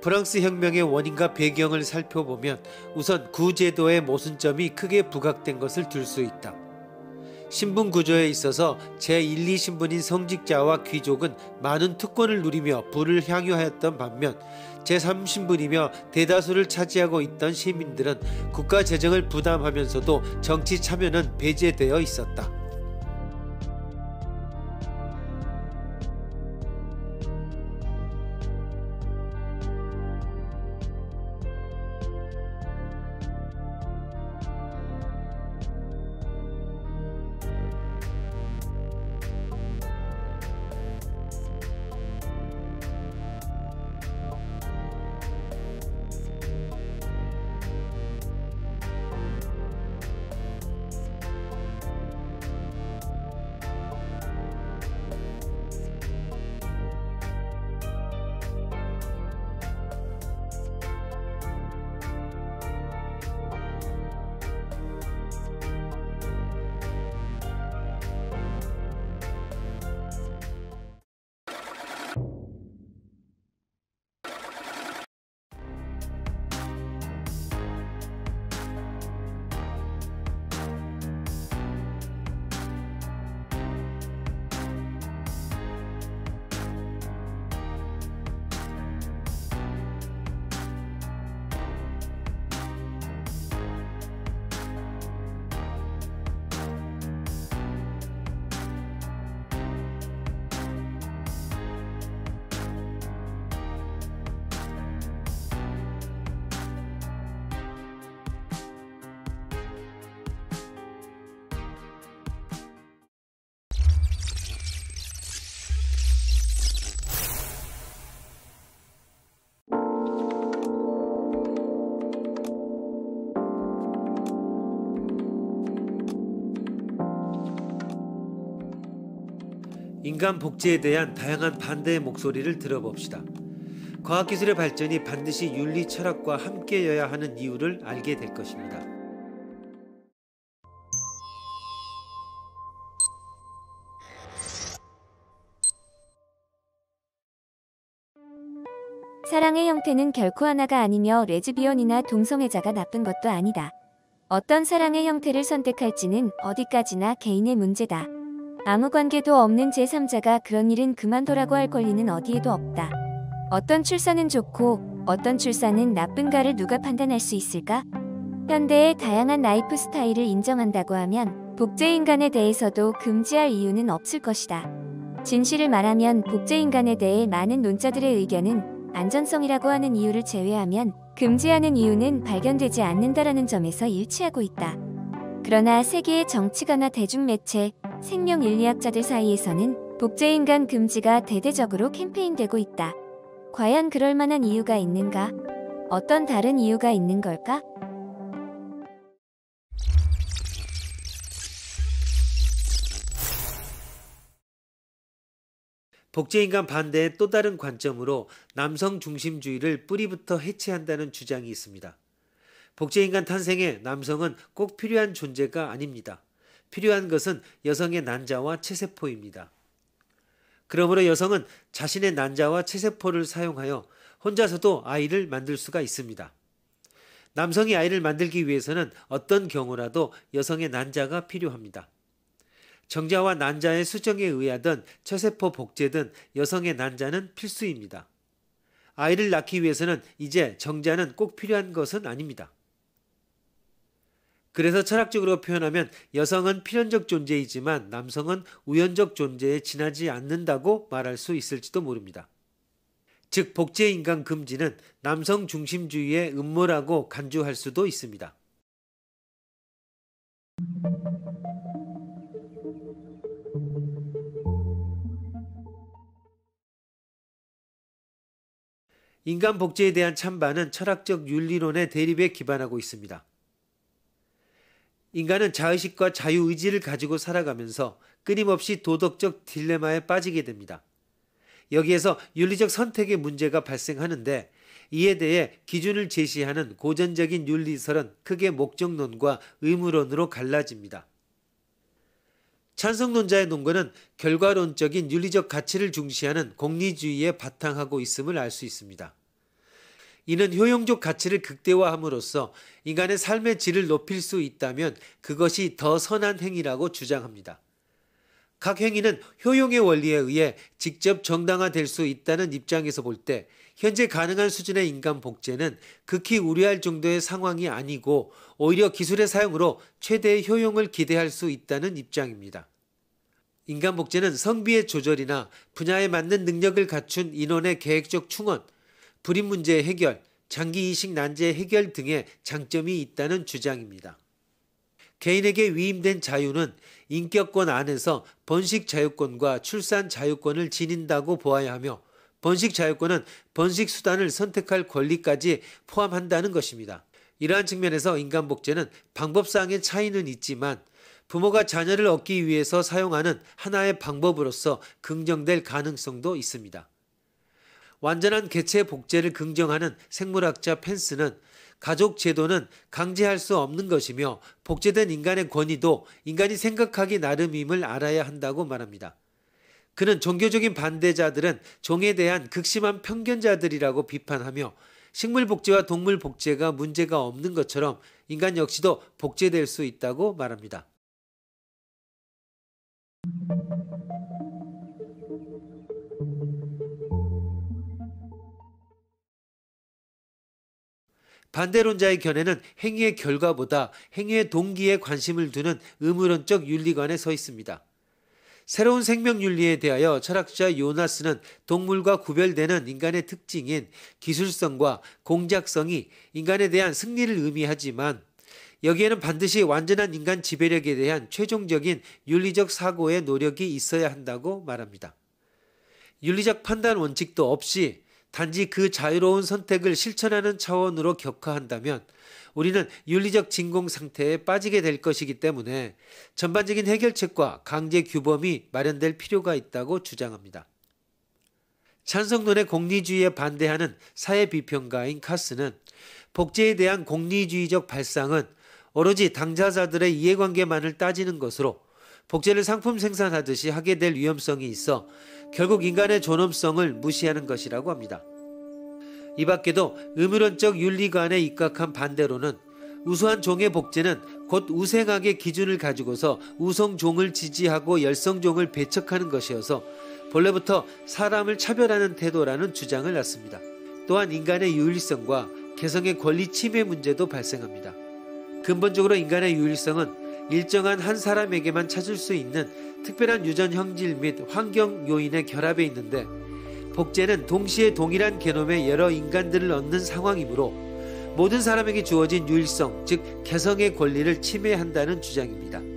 프랑스 혁명의 원인과 배경을 살펴보면 우선 구제도의 모순점이 크게 부각된 것을 들 수 있다. 신분 구조에 있어서 제1, 2신분인 성직자와 귀족은 많은 특권을 누리며 부를 향유하였던 반면 제3신분이며 대다수를 차지하고 있던 시민들은 국가 재정을 부담하면서도 정치 참여는 배제되어 있었다. 인간 복제에 대한 다양한 반대의 목소리를 들어봅시다. 과학기술의 발전이 반드시 윤리 철학과 함께여야 하는 이유를 알게 될 것입니다. 사랑의 형태는 결코 하나가 아니며 레즈비언이나 동성애자가 나쁜 것도 아니다. 어떤 사랑의 형태를 선택할지는 어디까지나 개인의 문제다. 아무 관계도 없는 제3자가 그런 일은 그만둬라고 할 권리는 어디에도 없다. 어떤 출산은 좋고 어떤 출산은 나쁜가를 누가 판단할 수 있을까? 현대의 다양한 라이프 스타일을 인정한다고 하면 복제인간에 대해서도 금지할 이유는 없을 것이다. 진실을 말하면 복제인간에 대해 많은 논자들의 의견은 안전성이라고 하는 이유를 제외하면 금지하는 이유는 발견되지 않는다라는 점에서 일치하고 있다. 그러나 세계의 정치가나 대중매체, 생명인리학자들 사이에서는 복제인간 금지가 대대적으로 캠페인되고 있다. 과연 그럴 만한 이유가 있는가? 어떤 다른 이유가 있는 걸까? 복제인간 반대의 또 다른 관점으로 남성 중심주의를 뿌리부터 해체한다는 주장이 있습니다. 복제인간 탄생에 남성은 꼭 필요한 존재가 아닙니다. 필요한 것은 여성의 난자와 체세포입니다. 그러므로 여성은 자신의 난자와 체세포를 사용하여 혼자서도 아이를 만들 수가 있습니다. 남성이 아이를 만들기 위해서는 어떤 경우라도 여성의 난자가 필요합니다. 정자와 난자의 수정에 의하든 체세포 복제든 여성의 난자는 필수입니다. 아이를 낳기 위해서는 이제 정자는 꼭 필요한 것은 아닙니다. 그래서 철학적으로 표현하면 여성은 필연적 존재이지만 남성은 우연적 존재에 지나지 않는다고 말할 수 있을지도 모릅니다. 즉 복제인간 금지는 남성 중심주의의 음모라고 간주할 수도 있습니다. 인간 복제에 대한 찬반은 철학적 윤리론의 대립에 기반하고 있습니다. 인간은 자의식과 자유의지를 가지고 살아가면서 끊임없이 도덕적 딜레마에 빠지게 됩니다. 여기에서 윤리적 선택의 문제가 발생하는데 이에 대해 기준을 제시하는 고전적인 윤리설은 크게 목적론과 의무론으로 갈라집니다. 찬성론자의 논거는 결과론적인 윤리적 가치를 중시하는 공리주의에 바탕하고 있음을 알 수 있습니다. 이는 효용적 가치를 극대화함으로써 인간의 삶의 질을 높일 수 있다면 그것이 더 선한 행위라고 주장합니다. 각 행위는 효용의 원리에 의해 직접 정당화될 수 있다는 입장에서 볼 때 현재 가능한 수준의 인간 복제는 극히 우려할 정도의 상황이 아니고 오히려 기술의 사용으로 최대의 효용을 기대할 수 있다는 입장입니다. 인간 복제는 성비의 조절이나 분야에 맞는 능력을 갖춘 인원의 계획적 충원, 불임 문제의 해결, 장기 이식 난제의 해결 등의 장점이 있다는 주장입니다. 개인에게 위임된 자유는 인격권 안에서 번식 자유권과 출산 자유권을 지닌다고 보아야 하며 번식 자유권은 번식 수단을 선택할 권리까지 포함한다는 것입니다. 이러한 측면에서 인간 복제는 방법상의 차이는 있지만 부모가 자녀를 얻기 위해서 사용하는 하나의 방법으로서 긍정될 가능성도 있습니다. 완전한 개체 복제를 긍정하는 생물학자 펜스는 가족 제도는 강제할 수 없는 것이며 복제된 인간의 권위도 인간이 생각하기 나름임을 알아야 한다고 말합니다. 그는 종교적인 반대자들은 종에 대한 극심한 편견자들이라고 비판하며 식물 복제와 동물 복제가 문제가 없는 것처럼 인간 역시도 복제될 수 있다고 말합니다. 반대론자의 견해는 행위의 결과보다 행위의 동기에 관심을 두는 의무론적 윤리관에 서 있습니다. 새로운 생명윤리에 대하여 철학자 요나스는 동물과 구별되는 인간의 특징인 기술성과 공작성이 인간에 대한 승리를 의미하지만 여기에는 반드시 완전한 인간 지배력에 대한 최종적인 윤리적 사고의 노력이 있어야 한다고 말합니다. 윤리적 판단 원칙도 없이 단지 그 자유로운 선택을 실천하는 차원으로 격화한다면 우리는 윤리적 진공 상태에 빠지게 될 것이기 때문에 전반적인 해결책과 강제 규범이 마련될 필요가 있다고 주장합니다. 찬성론의 공리주의에 반대하는 사회비평가인 카스는 복제에 대한 공리주의적 발상은 오로지 당사자들의 이해관계만을 따지는 것으로 복제를 상품 생산하듯이 하게 될 위험성이 있어 결국 인간의 존엄성을 무시하는 것이라고 합니다. 이 밖에도 의무론적 윤리관에 입각한 반대로는 우수한 종의 복제는 곧 우생학의 기준을 가지고서 우성종을 지지하고 열성종을 배척하는 것이어서 본래부터 사람을 차별하는 태도라는 주장을 놨습니다. 또한 인간의 유일성과 개성의 권리 침해 문제도 발생합니다. 근본적으로 인간의 유일성은 일정한 한 사람에게만 찾을 수 있는 특별한 유전 형질 및 환경 요인의 결합에 있는데 복제는 동시에 동일한 게놈의 여러 인간들을 얻는 상황이므로 모든 사람에게 주어진 유일성, 즉 개성의 권리를 침해한다는 주장입니다.